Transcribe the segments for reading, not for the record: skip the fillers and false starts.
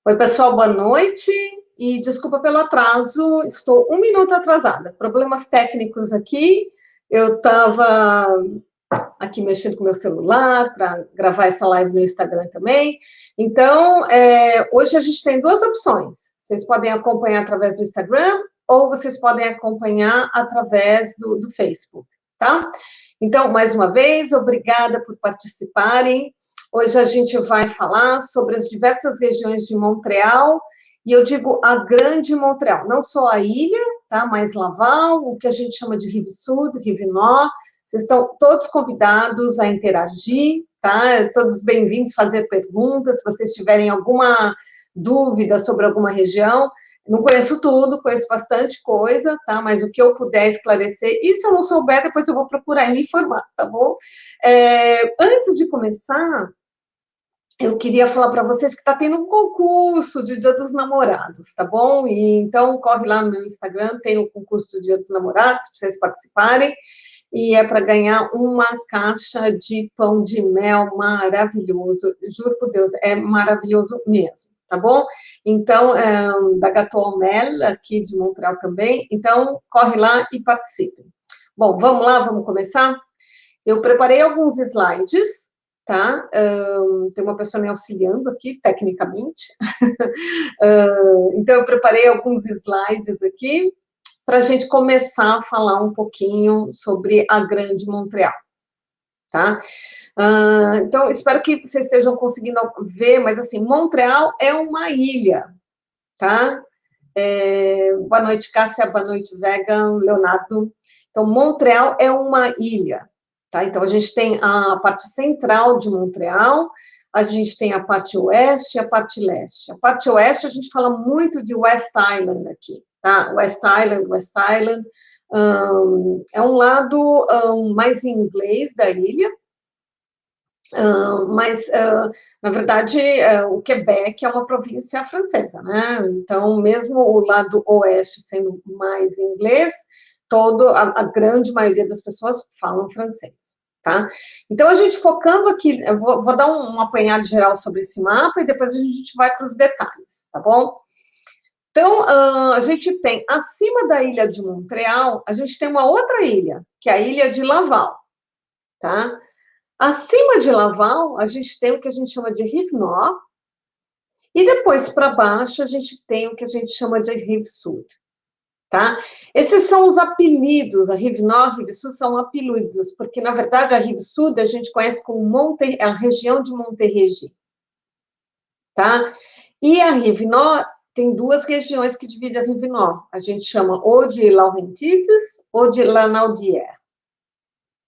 Oi, pessoal, boa noite e desculpa pelo atraso, estou um minuto atrasada. Problemas técnicos aqui, eu estava aqui mexendo com meu celular para gravar essa live no Instagram também. Então, hoje a gente tem duas opções. Vocês podem acompanhar através do Instagram ou vocês podem acompanhar através do Facebook, tá? Então, mais uma vez, obrigada por participarem. Hoje a gente vai falar sobre as diversas regiões de Montreal, e eu digo a grande Montreal, não só a ilha, tá? Mas Laval, o que a gente chama de Rive Sud, Rive Nord. Vocês estão todos convidados a interagir, tá? Todos bem-vindos a fazer perguntas, se vocês tiverem alguma dúvida sobre alguma região. Não conheço tudo, conheço bastante coisa, tá? Mas o que eu puder esclarecer, e se eu não souber, depois eu vou procurar e me informar, tá bom? Antes de começar, eu queria falar para vocês que está tendo um concurso de Dia dos Namorados, tá bom? E então corre lá no meu Instagram, tem o concurso do Dia dos Namorados, para vocês participarem, e é para ganhar uma caixa de pão de mel maravilhoso, juro por Deus, é maravilhoso mesmo, tá bom? Então, da Gâteau Mel, aqui de Montreal também, então corre lá e participe. Bom, vamos lá, vamos começar? Eu preparei alguns slides, tá? Tem uma pessoa me auxiliando aqui, tecnicamente. Então, eu preparei alguns slides aqui para a gente começar a falar um pouquinho sobre a Grande Montreal, tá? Então, espero que vocês estejam conseguindo ver, mas assim, Montreal é uma ilha, tá? Boa noite, Cássia, boa noite, Vegan, Leonardo. Então, Montreal é uma ilha, tá? Então, a gente tem a parte central de Montreal, a gente tem a parte oeste e a parte leste. A parte oeste, a gente fala muito de West Island aqui, tá? West Island, é um lado mais em inglês da ilha, mas, na verdade, o Quebec é uma província francesa, né? Então, mesmo o lado oeste sendo mais inglês, a grande maioria das pessoas falam francês, tá? Então, a gente focando aqui, eu vou dar um apanhado geral sobre esse mapa e depois a gente vai para os detalhes, tá bom? Então, a gente tem, acima da ilha de Montreal, a gente tem uma outra ilha, que é a ilha de Laval, tá? Acima de Laval, a gente tem o que a gente chama de Rive Nord, e depois para baixo a gente tem o que a gente chama de Rive Sud, tá? Esses são os apelidos, a Rive Nord, Rive Sud são apelidos, porque na verdade a Rive Sud a gente conhece como a região de Montérégie, tá? E a Rive Nord tem duas regiões que dividem a Rive Nord, a gente chama ou de Laurentides ou de Lanaudière,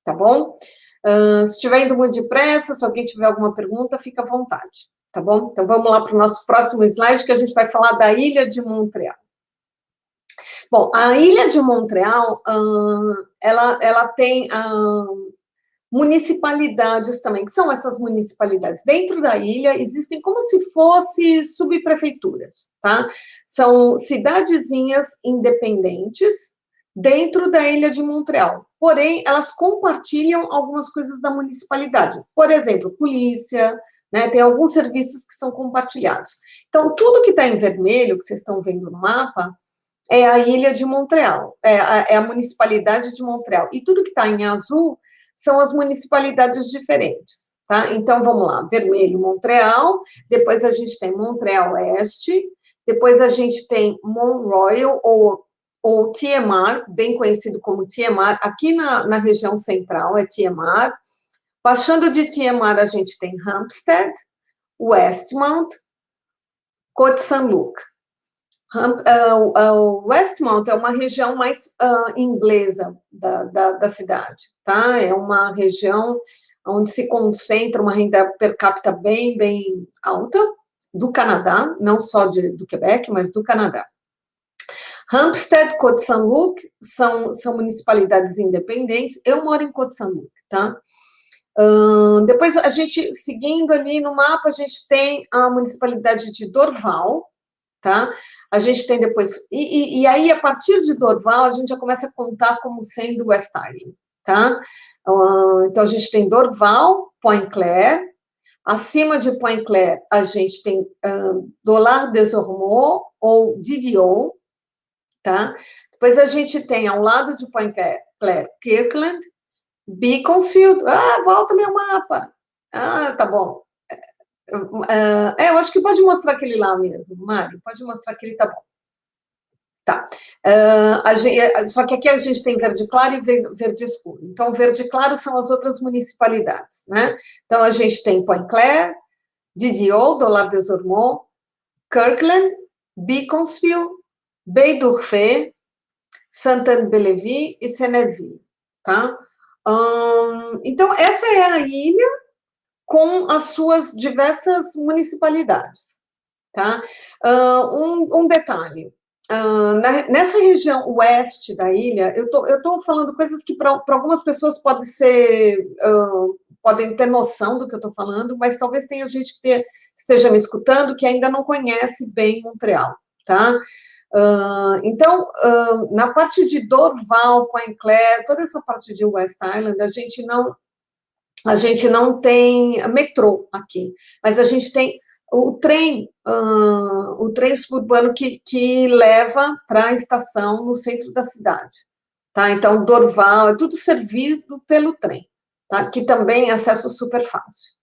tá bom? Se estiver indo muito depressa, se alguém tiver alguma pergunta, fica à vontade, tá bom? Então, vamos lá para o nosso próximo slide, que a gente vai falar da Ilha de Montreal. Bom, a Ilha de Montreal, ela tem municipalidades também, que são essas municipalidades. Dentro da ilha, existem como se fossem subprefeituras, tá? São cidadezinhas independentes, dentro da ilha de Montreal. Porém, elas compartilham algumas coisas da municipalidade. Por exemplo, polícia, né? Tem alguns serviços que são compartilhados. Então, tudo que está em vermelho, que vocês estão vendo no mapa, é a ilha de Montreal, é a municipalidade de Montreal. E tudo que está em azul são as municipalidades diferentes, tá? Então, vamos lá. Vermelho, Montreal. Depois a gente tem Montreal Oeste. Depois a gente tem Mont Royal, ou TMR, bem conhecido como TMR, aqui na região central é TMR. Baixando de TMR, a gente tem Hampstead, Westmount, Côte-Saint-Luc. Westmount é uma região mais inglesa da cidade, tá? É uma região onde se concentra uma renda per capita bem, bem alta, do Canadá, não só do Quebec, mas do Canadá. Hampstead, Côte-Saint-Luc são municipalidades independentes. Eu moro em Côte-Saint-Luc, tá? Depois, a gente, seguindo ali no mapa, a gente tem a municipalidade de Dorval, tá? A gente tem depois... E aí, a partir de Dorval, a gente já começa a contar como sendo West Island, tá? Então, a gente tem Dorval, Pointe-Claire. Acima de Pointe-Claire, a gente tem Dollard-des-Ormeaux ou Didio, tá? Depois a gente tem, ao lado de Pointe-Claire, Kirkland, Beaconsfield. Ah, volta meu mapa. Ah, tá bom. Eu acho que pode mostrar aquele lá mesmo, Mário. Pode mostrar aquele, tá bom. Tá. Só que aqui a gente tem verde claro e verde escuro. Então, verde claro são as outras municipalidades, né? Então, a gente tem Pointe-Claire, Didio, Dollard-des-Ormeaux, Kirkland, Beaconsfield, Baie-d'Urfé, Sainte-Anne-Bellevue e Sennerville, tá? Então, essa é a ilha com as suas diversas municipalidades, tá? Um detalhe, nessa região oeste da ilha, eu tô falando coisas que para algumas pessoas podem ter noção do que eu estou falando, mas talvez tenha gente que esteja me escutando que ainda não conhece bem Montreal, tá? Então, na parte de Dorval, Pointe-Claire, toda essa parte de West Island, a gente não tem metrô aqui, mas a gente tem o trem suburbano que leva para a estação no centro da cidade, tá? Então, Dorval, é tudo servido pelo trem, tá? Que também é acesso super fácil,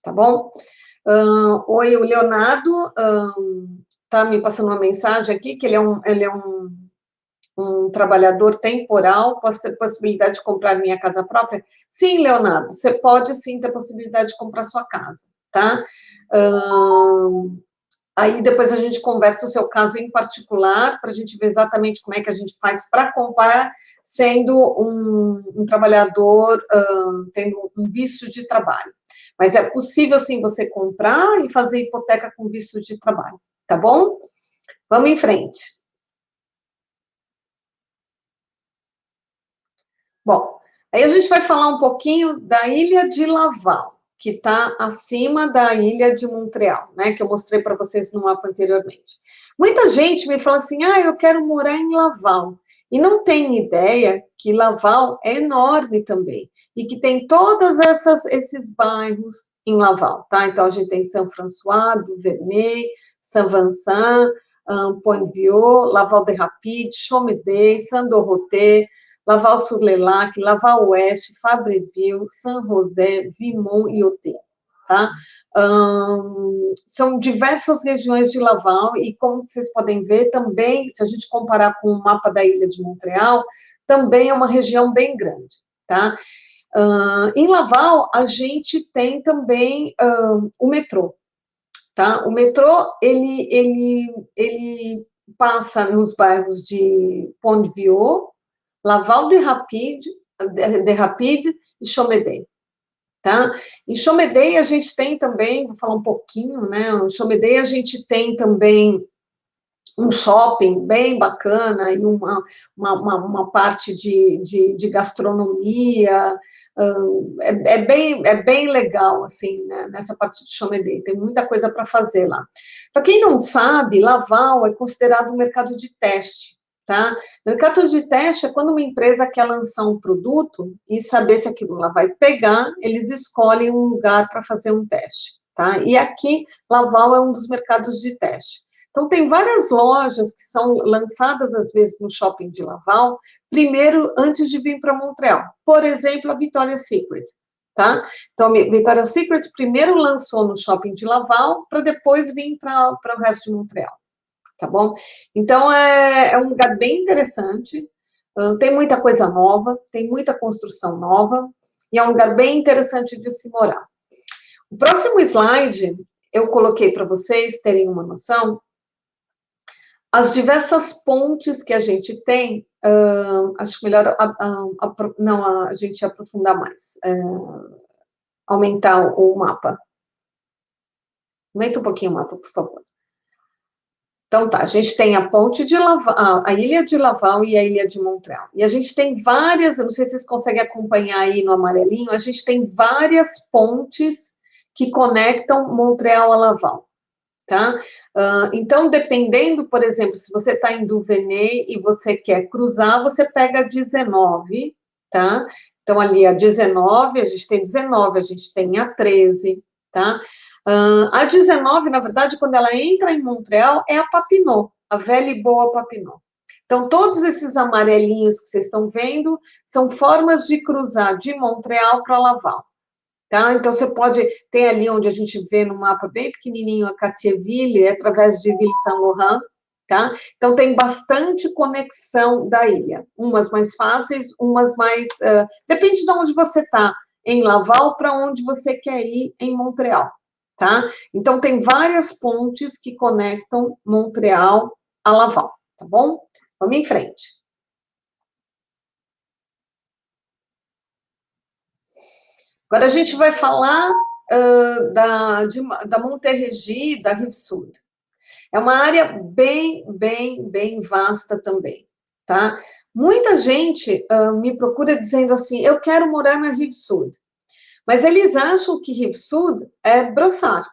tá bom? Oi, o Leonardo tá me passando uma mensagem aqui, que ele é um trabalhador temporal, posso ter possibilidade de comprar minha casa própria? Sim, Leonardo, você pode sim ter possibilidade de comprar sua casa, tá? Aí depois a gente conversa o seu caso em particular, para a gente ver exatamente como é que a gente faz para comparar, sendo um trabalhador, tendo um visto de trabalho. Mas é possível, sim, você comprar e fazer hipoteca com visto de trabalho, tá bom? Vamos em frente. Bom, aí a gente vai falar um pouquinho da ilha de Laval, que está acima da ilha de Montreal, né, que eu mostrei para vocês no mapa anteriormente. Muita gente me fala assim, eu quero morar em Laval, e não tem ideia que Laval é enorme também, e que tem todos esses bairros em Laval, tá? Então, a gente tem Saint-François, Duvernay, Saint-Vincent, Pointe-Vieux, Laval-des-Rapides, Chaumédé, Saint-Dorothée, Laval-sur-le-Lac, Laval-Ouest, Fabreville, Saint-José, Vimont e Othé, tá? São diversas regiões de Laval e, como vocês podem ver, também, se a gente comparar com o mapa da ilha de Montreal, também é uma região bem grande, tá? Em Laval, a gente tem também o metrô, tá? O metrô, ele passa nos bairros de Pont-Vieux, Laval-des-Rapides e Chaumédé, tá? Em Chaumédé a gente tem também, vou falar um pouquinho, né? Em Chaumédé a gente tem também um shopping bem bacana e uma parte de gastronomia, é bem legal, assim, né, nessa parte de Chaumédé, tem muita coisa para fazer lá. Para quem não sabe, Laval é considerado um mercado de teste, tá? Mercado de teste é quando uma empresa quer lançar um produto e saber se aquilo lá vai pegar, eles escolhem um lugar para fazer um teste, tá? E aqui, Laval é um dos mercados de teste. Então, tem várias lojas que são lançadas, às vezes, no shopping de Laval, primeiro, antes de vir para Montreal. Por exemplo, a Victoria's Secret, tá? Então, a Victoria's Secret primeiro lançou no shopping de Laval, para depois vir para o resto de Montreal, tá bom? Então, é um lugar bem interessante, tem muita coisa nova, tem muita construção nova, e é um lugar bem interessante de se morar. O próximo slide, eu coloquei para vocês terem uma noção, as diversas pontes que a gente tem, acho melhor a gente aprofundar mais, aumentar o mapa. Aumenta um pouquinho o mapa, por favor. Então tá, a gente tem a ponte de Laval, a ilha de Laval e a ilha de Montreal. E a gente tem várias, eu não sei se vocês conseguem acompanhar aí no amarelinho, a gente tem várias pontes que conectam Montreal a Laval. Tá? Então, dependendo, por exemplo, se você está em Duvernay e você quer cruzar, você pega a 19, tá? Então, ali a 19, a gente tem 19, a gente tem a 13, tá? A 19, na verdade, quando ela entra em Montreal, é a Papineau, a velha e boa Papineau. Então, todos esses amarelinhos que vocês estão vendo são formas de cruzar de Montreal para Laval. Tá? Então, você pode ter ali onde a gente vê no mapa bem pequenininho a Cartierville, através de Ville-Saint-Laurent, tá? Então, tem bastante conexão da ilha, umas mais fáceis, umas mais... depende de onde você está, em Laval, para onde você quer ir em Montreal, tá? Então, tem várias pontes que conectam Montreal a Laval, tá bom? Vamos em frente. Agora a gente vai falar da Montérégie, da Rive-Sud. É uma área bem vasta também, tá? Muita gente me procura dizendo assim, eu quero morar na Rive-Sud. Mas eles acham que Rive-Sud é Brossard.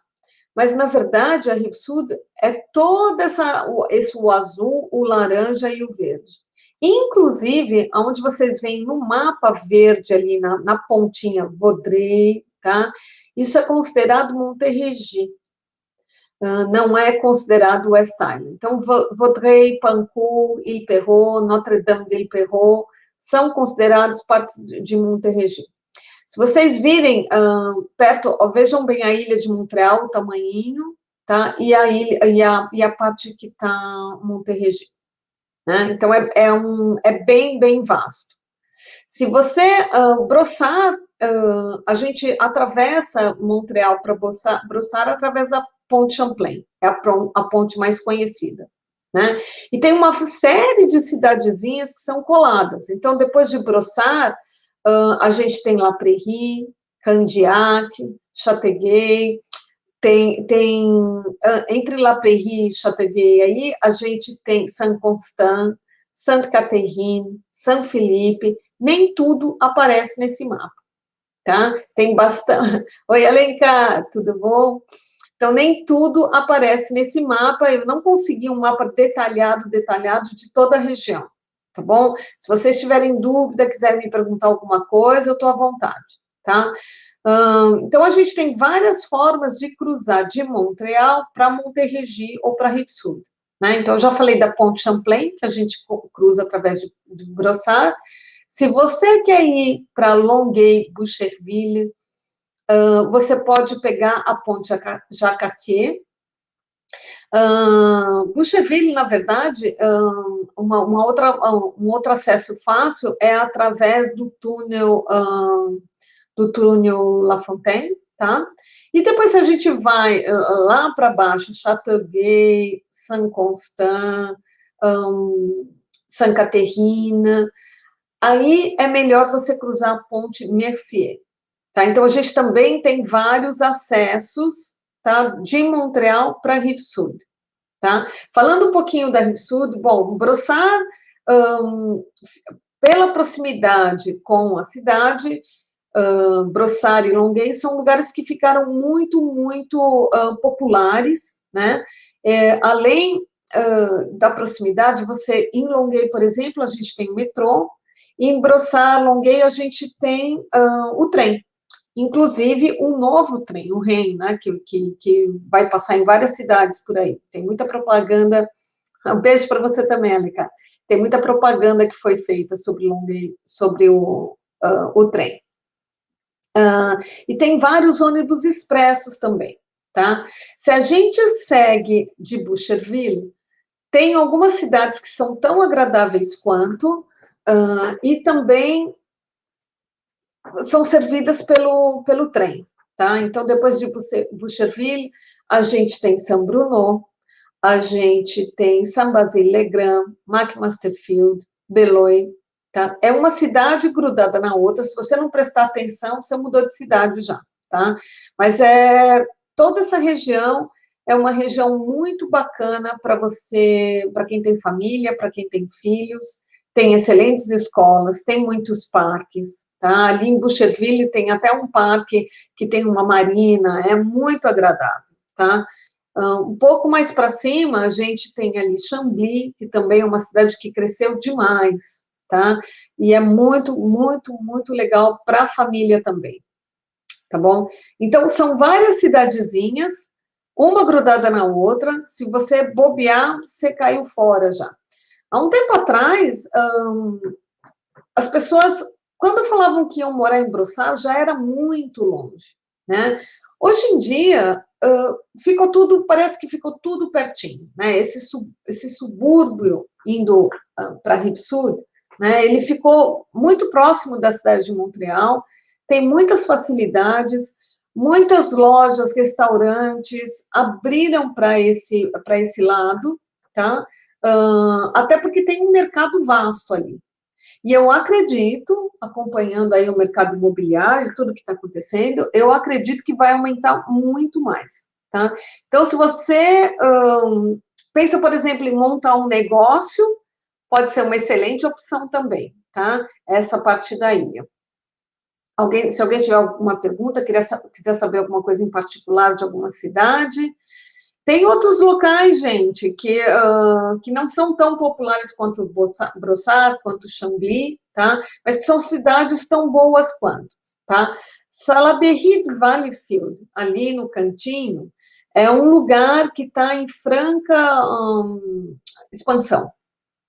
Mas, na verdade, a Rive-Sud é todo o azul, o laranja e o verde. Inclusive, onde vocês veem no mapa verde ali na pontinha Vaudreuil, tá? Isso é considerado Montérégie. Não é considerado West Island. Então, Vaudreuil, Pancourt, Ile-Perrot, Notre-Dame-d'Ile-Perrot são considerados parte de Montérégie. Se vocês virem perto, vejam bem a ilha de Montreal, o tamanhinho, tá? E a parte que está Montérégie. Né? Então, é bem vasto. Se você Brossard, a gente atravessa Montreal para Brossard através da Ponte Champlain, é a ponte mais conhecida. Né? E tem uma série de cidadezinhas que são coladas. Então, depois de Brossard, a gente tem La Prairie, Candiac, Châteauguay, entre La Prairie e Châteauguay aí, a gente tem Saint-Constant, Sainte-Catherine, Saint-Philippe, nem tudo aparece nesse mapa, tá? Tem bastante... Oi, Alencar, tudo bom? Então, nem tudo aparece nesse mapa, eu não consegui um mapa detalhado de toda a região, tá bom? Se vocês tiverem dúvida, quiserem me perguntar alguma coisa, eu estou à vontade, tá? Então, a gente tem várias formas de cruzar de Montreal para Montérégie ou para Rive-Sud, né? Então, eu já falei da Ponte Champlain, que a gente cruza através de Brossard. Se você quer ir para Longueuil, Boucherville, você pode pegar a Ponte Jacques-Cartier. Boucherville, na verdade, um outro acesso fácil é através do túnel La Fontaine, tá? E depois a gente vai lá para baixo, Châteauguay, Saint-Constant, Sainte-Catherine, aí é melhor você cruzar a Ponte Mercier, tá? Então, a gente também tem vários acessos, tá? De Montreal para Rive-Sud, tá? Falando um pouquinho da Rive-Sud, bom, Brossard, pela proximidade com a cidade, Brossard e Longueuil são lugares que ficaram muito populares, né? Além da proximidade, em Longueuil, por exemplo, a gente tem o metrô, e em Brossard, Longueuil, a gente tem o trem. Inclusive, um novo trem, o REM, né, que vai passar em várias cidades por aí. Tem muita propaganda. Um beijo para você também, Alica. Tem muita propaganda que foi feita sobre Longueuil, sobre o trem. E tem vários ônibus expressos também, tá? Se a gente segue de Boucherville, tem algumas cidades que são tão agradáveis quanto, e também são servidas pelo trem, tá? Então, depois de Boucherville, a gente tem Saint-Bruno, a gente tem Saint-Basile-les-Grands, McMasterfield, Beloeil, tá? É uma cidade grudada na outra, se você não prestar atenção, você mudou de cidade já, tá? Mas toda essa região é uma região muito bacana para quem tem família, para quem tem filhos, tem excelentes escolas, tem muitos parques, tá? Ali em Boucherville tem até um parque que tem uma marina, é muito agradável, tá? Um pouco mais para cima, a gente tem ali Chambly, que também é uma cidade que cresceu demais, tá? E é muito legal para a família também. tá bom? Então, são várias cidadezinhas, uma grudada na outra, se você bobear, você caiu fora já. Há um tempo atrás, as pessoas, quando falavam que iam morar em Brossard, já era muito longe, né? Hoje em dia, ficou tudo, parece que ficou tudo pertinho, né? Esse subúrbio indo para Rive-Sud, né? Ele ficou muito próximo da cidade de Montreal, tem muitas facilidades, muitas lojas, restaurantes abriram para esse lado, tá? Até porque tem um mercado vasto ali. E eu acredito, acompanhando aí o mercado imobiliário, tudo que está acontecendo, eu acredito que vai aumentar muito mais, tá? Então, se você pensa, por exemplo, em montar um negócio, pode ser uma excelente opção também, tá? Essa parte da ilha. Se alguém tiver alguma pergunta, quiser saber alguma coisa em particular de alguma cidade, tem outros locais, gente, que não são tão populares quanto Brossard, quanto Chambly, tá? Mas que são cidades tão boas quanto, tá? Salaberry de Valleyfield, ali no cantinho, é um lugar que está em franca expansão,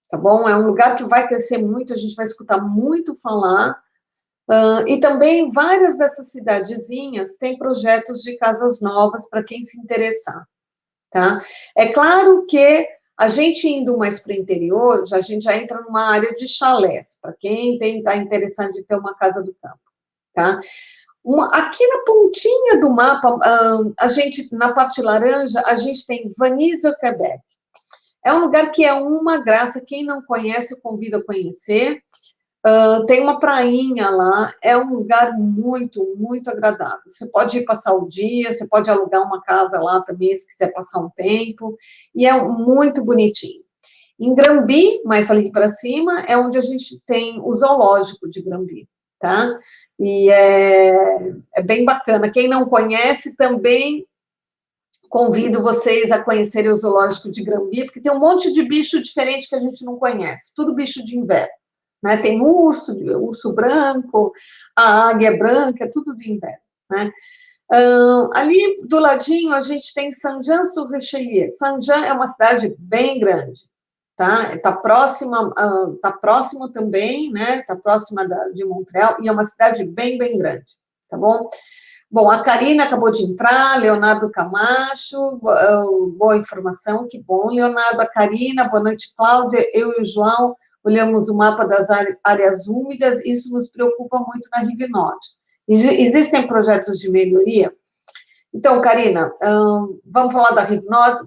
tá bom? É um lugar que vai crescer muito, a gente vai escutar muito falar, e também várias dessas cidadezinhas têm projetos de casas novas para quem se interessar. Tá? É claro que a gente indo mais para o interior, a gente já entra numa área de chalés, para quem está interessado em ter uma casa do campo, tá? Aqui na pontinha do mapa, a gente, na parte laranja, a gente tem Venise au Québec. É um lugar que é uma graça, quem não conhece, eu convido a conhecer. Tem uma prainha lá, é um lugar muito, muito agradável. Você pode ir passar o dia, você pode alugar uma casa lá também, se quiser passar um tempo, e é muito bonitinho. Em Granby, mais ali para cima, é onde a gente tem o zoológico de Granby, tá? E é bem bacana. Quem não conhece, também convido vocês a conhecerem o zoológico de Granby, porque tem um monte de bicho diferente que a gente não conhece, tudo bicho de inverno. Né? Tem urso branco, a águia branca, tudo do inverno. Né? Ali do ladinho a gente tem Saint-Jean-sur-Richelieu. Saint-Jean é uma cidade bem grande, tá? Está próximo também, né? Está próxima de Montreal e é uma cidade bem, bem grande, tá bom? Bom, a Karina acabou de entrar, Leonardo Camacho, boa informação, que bom, Leonardo, a Karina, boa noite, Cláudia, eu e o João olhamos o mapa das áreas úmidas, isso nos preocupa muito na Rive Norte. Existem projetos de melhoria? Então, Karina, vamos falar da Rive Norte,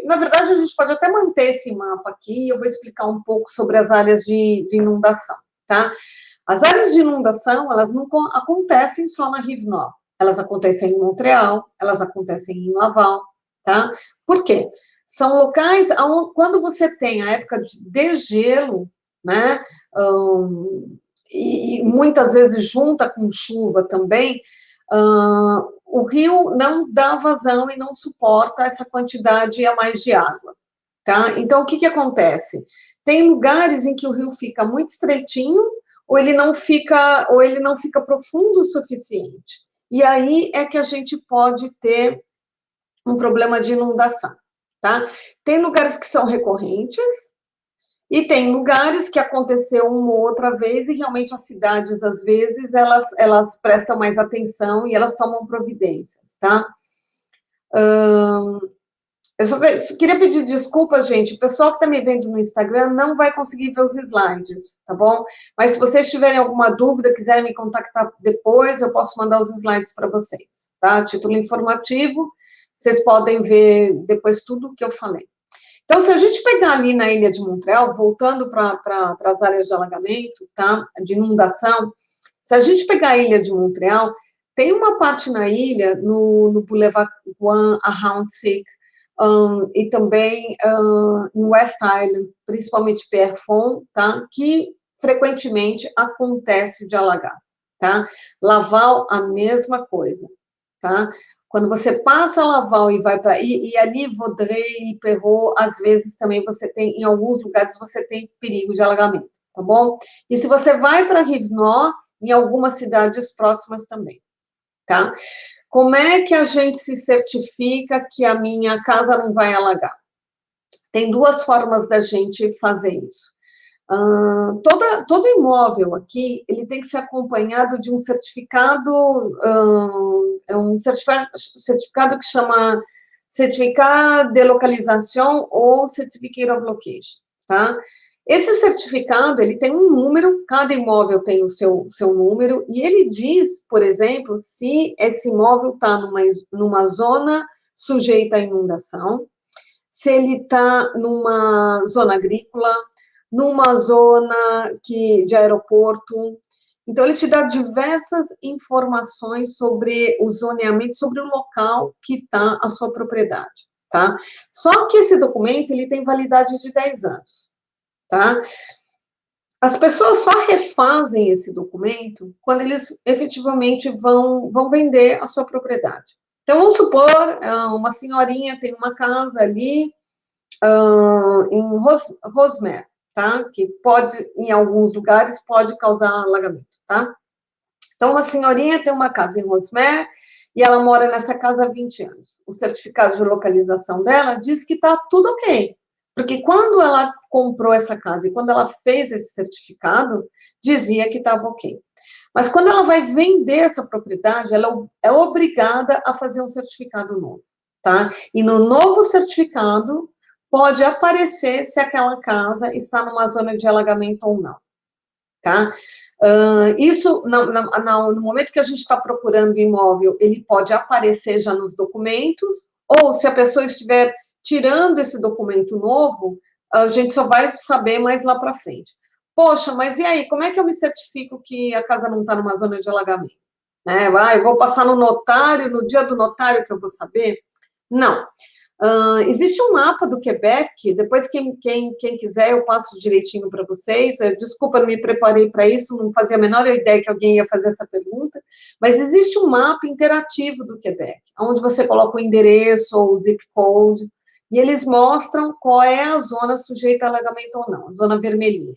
na verdade, a gente pode até manter esse mapa aqui, eu vou explicar um pouco sobre as áreas de inundação, tá? As áreas de inundação, elas não acontecem só na Rive Norte, elas acontecem em Montreal, elas acontecem em Laval, tá? Por quê? São locais onde, quando você tem a época de degelo, né, e muitas vezes junta com chuva também, o rio não dá vazão e não suporta essa quantidade a mais de água, tá? Então, o que acontece? Tem lugares em que o rio fica muito estreitinho, ou ele não fica profundo o suficiente. E aí é que a gente pode ter um problema de inundação, tá? Tem lugares que são recorrentes e tem lugares que aconteceu uma ou outra vez e realmente as cidades, às vezes, elas prestam mais atenção e elas tomam providências, tá? Eu só queria pedir desculpa, gente, o pessoal que está me vendo no Instagram não vai conseguir ver os slides, tá bom? Mas se vocês tiverem alguma dúvida, quiserem me contactar depois, eu posso mandar os slides para vocês, tá? Título informativo, vocês podem ver depois tudo o que eu falei. Então, se a gente pegar ali na Ilha de Montreal, voltando para as áreas de alagamento, tá? De inundação, se a gente pegar a Ilha de Montreal, tem uma parte na ilha, no Boulevard Guan, a Round-Sick, e também em West Island, principalmente Pierrefonds, tá? Que frequentemente acontece de alagar, tá? Laval, a mesma coisa, tá? Quando você passa Laval e vai para... E ali, Vaudreuil e Perrot, às vezes também você tem, em alguns lugares, você tem perigo de alagamento, tá bom? E se você vai para Rive-Nord, em algumas cidades próximas também, tá? Como é que a gente se certifica que a minha casa não vai alagar? Tem duas formas da gente fazer isso. Todo imóvel aqui, ele tem que ser acompanhado de um certificado, é um certificado que chama Certificado de Localização ou Certificate of Location, tá? Esse certificado, ele tem um número, cada imóvel tem o seu número, e ele diz, por exemplo, se esse imóvel está numa zona sujeita à inundação, se ele está numa zona agrícola, numa zona de aeroporto. Então, ele te dá diversas informações sobre o zoneamento, sobre o local que está a sua propriedade, tá? Só que esse documento, ele tem validade de 10 anos, tá? As pessoas só refazem esse documento quando eles efetivamente vão vender a sua propriedade. Então, vamos supor, uma senhorinha tem uma casa ali em Rosemère, tá? Que pode, em alguns lugares, pode causar alagamento, tá? Então, uma senhorinha tem uma casa em Rosemère e ela mora nessa casa há 20 anos. O certificado de localização dela diz que tá tudo ok. Porque quando ela comprou essa casa e quando ela fez esse certificado, dizia que estava ok. Mas quando ela vai vender essa propriedade, ela é obrigada a fazer um certificado novo, tá? E no novo certificado, pode aparecer se aquela casa está numa zona de alagamento ou não, tá? Isso, no momento que a gente está procurando imóvel, ele pode aparecer já nos documentos, ou se a pessoa estiver tirando esse documento novo, a gente só vai saber mais lá para frente. Poxa, mas e aí, como é que eu me certifico que a casa não está numa zona de alagamento? Né? Eu vou passar no notário, no dia do notário que eu vou saber? Não. Existe um mapa do Quebec, depois quem quiser eu passo direitinho para vocês, desculpa, não me preparei para isso, não fazia a menor ideia que alguém ia fazer essa pergunta, mas existe um mapa interativo do Quebec, onde você coloca o endereço ou o zip code, e eles mostram qual é a zona sujeita a alagamento ou não, a zona vermelhinha,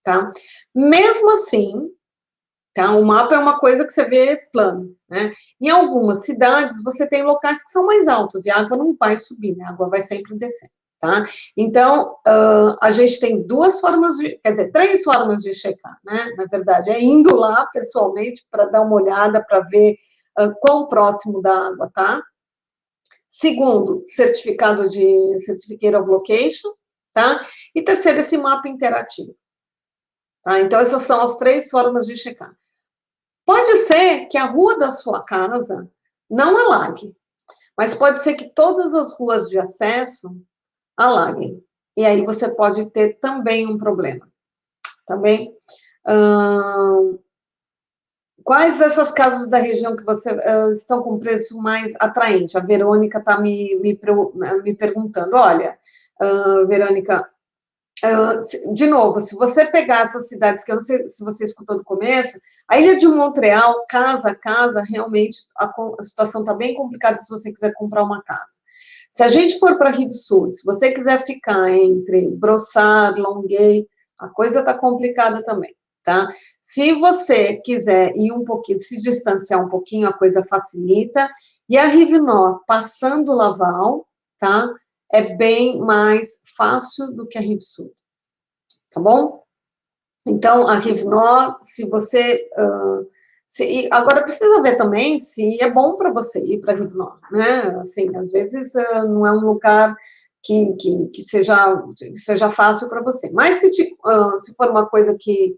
tá? Mesmo assim, tá? O mapa é uma coisa que você vê plano, né? Em algumas cidades, você tem locais que são mais altos e a água não vai subir, né? A água vai sempre descendo, tá? Então, a gente tem três formas de checar, né? Na verdade, é indo lá pessoalmente para dar uma olhada, para ver quão próximo da água tá. Segundo, Certificate of Location, tá? E terceiro, esse mapa interativo. Tá? Então, essas são as três formas de checar. Pode ser que a rua da sua casa não alague, mas pode ser que todas as ruas de acesso alaguem. E aí você pode ter também um problema, tá bem? Quais dessas casas da região que você estão com preço mais atraente? A Verônica está me perguntando. Olha, Verônica, de novo, se você pegar essas cidades, que eu não sei se você escutou do começo, a Ilha de Montreal, casa a casa, realmente a situação está bem complicada se você quiser comprar uma casa. Se a gente for para Rive-Sud, se você quiser ficar entre Brossard, Longueuil, a coisa está complicada também, tá? Se você quiser ir um pouquinho, se distanciar um pouquinho, a coisa facilita. E a Rive-Nord, passando Laval, tá? É bem mais fácil do que a Rive-Sud, tá bom? Então, a Rive-Nord, se você... agora, precisa ver também se é bom para você ir para a Rive-Nord, né? Assim, às vezes não é um lugar que seja fácil para você. Mas se for uma coisa que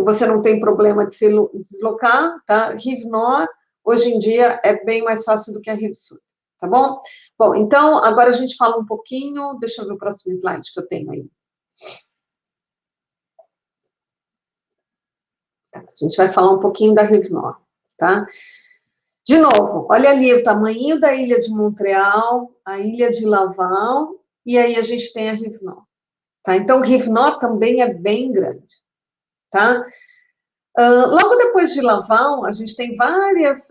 você não tem problema de se deslocar, tá? Rive-Nord, hoje em dia, é bem mais fácil do que a Rive-Sud, tá bom? Bom, então, agora a gente fala um pouquinho, deixa eu ver o próximo slide que eu tenho aí. Tá, a gente vai falar um pouquinho da Rive-Nord, tá? De novo, olha ali o tamanho da ilha de Montreal, a ilha de Laval, e aí a gente tem a Rive-Nord, tá? Então, Rive-Nord também é bem grande, tá? Logo depois de Laval, a gente tem várias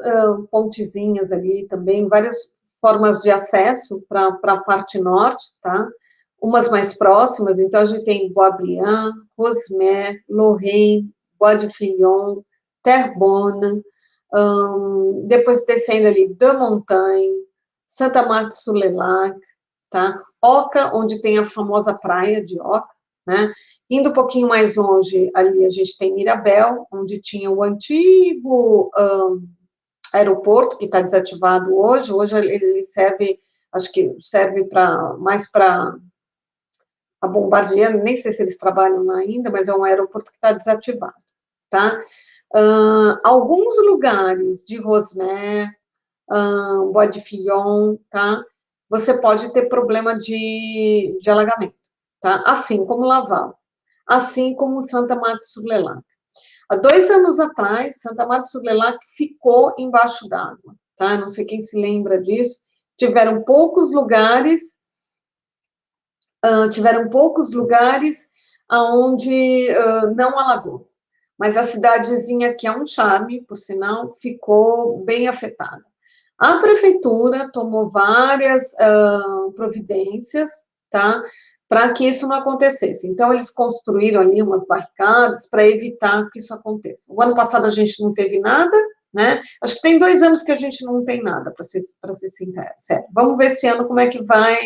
pontezinhas ali também, várias formas de acesso para a parte norte, tá? Umas mais próximas, então a gente tem Boisbriand, Rosemère, Lorraine, Bois de Fillon, Terrebonne, depois descendo ali, de Montagne, Santa Marta-sur-le-Lac, tá? Oca, onde tem a famosa praia de Oca, né? Indo um pouquinho mais longe, ali a gente tem Mirabel, onde tinha o antigo aeroporto, que está desativado hoje. Hoje ele serve, acho que serve mais para a Bombardier, nem sei se eles trabalham lá ainda, mas é um aeroporto que está desativado, tá? Alguns lugares de Rosmer, Bois de Fillon, tá? Você pode ter problema de alagamento, tá? Assim como Laval, assim como Santa Marta-sur-le-Lac. Há 2 anos atrás, Santa Marta-sur-le-Lac ficou embaixo d'água, tá? Não sei quem se lembra disso. Tiveram poucos lugares aonde não alagou. Mas a cidadezinha, que é um charme, por sinal, ficou bem afetada. A prefeitura tomou várias providências, tá? Para que isso não acontecesse. Então, eles construíram ali umas barricadas para evitar que isso aconteça. O ano passado a gente não teve nada, né? Acho que tem 2 anos que a gente não tem nada, para ser sincero. Vamos ver esse ano como é que vai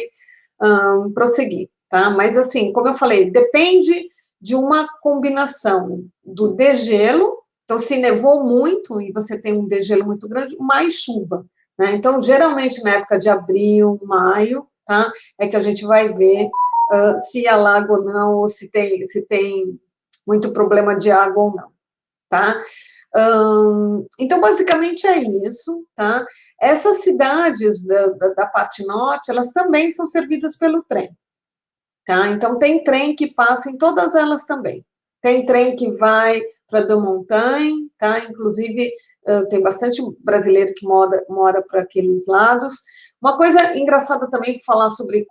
prosseguir, tá? Mas, assim, como eu falei, depende de uma combinação do degelo. Então, se nevou muito e você tem um degelo muito grande, mais chuva, né? Então, geralmente, na época de abril, maio, tá? É que a gente vai ver se alaga ou não, ou se tem muito problema de água ou não, tá? Então, basicamente é isso, tá? Essas cidades da parte norte, elas também são servidas pelo trem, tá? Então, tem trem que passa em todas elas também. Tem trem que vai para de Montagne, tá? Inclusive, tem bastante brasileiro que mora para aqueles lados. Uma coisa engraçada também para falar sobre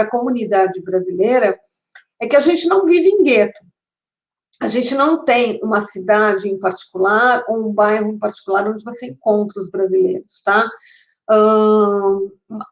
a comunidade brasileira é que a gente não vive em gueto. A gente não tem uma cidade em particular ou um bairro em particular onde você encontra os brasileiros, tá?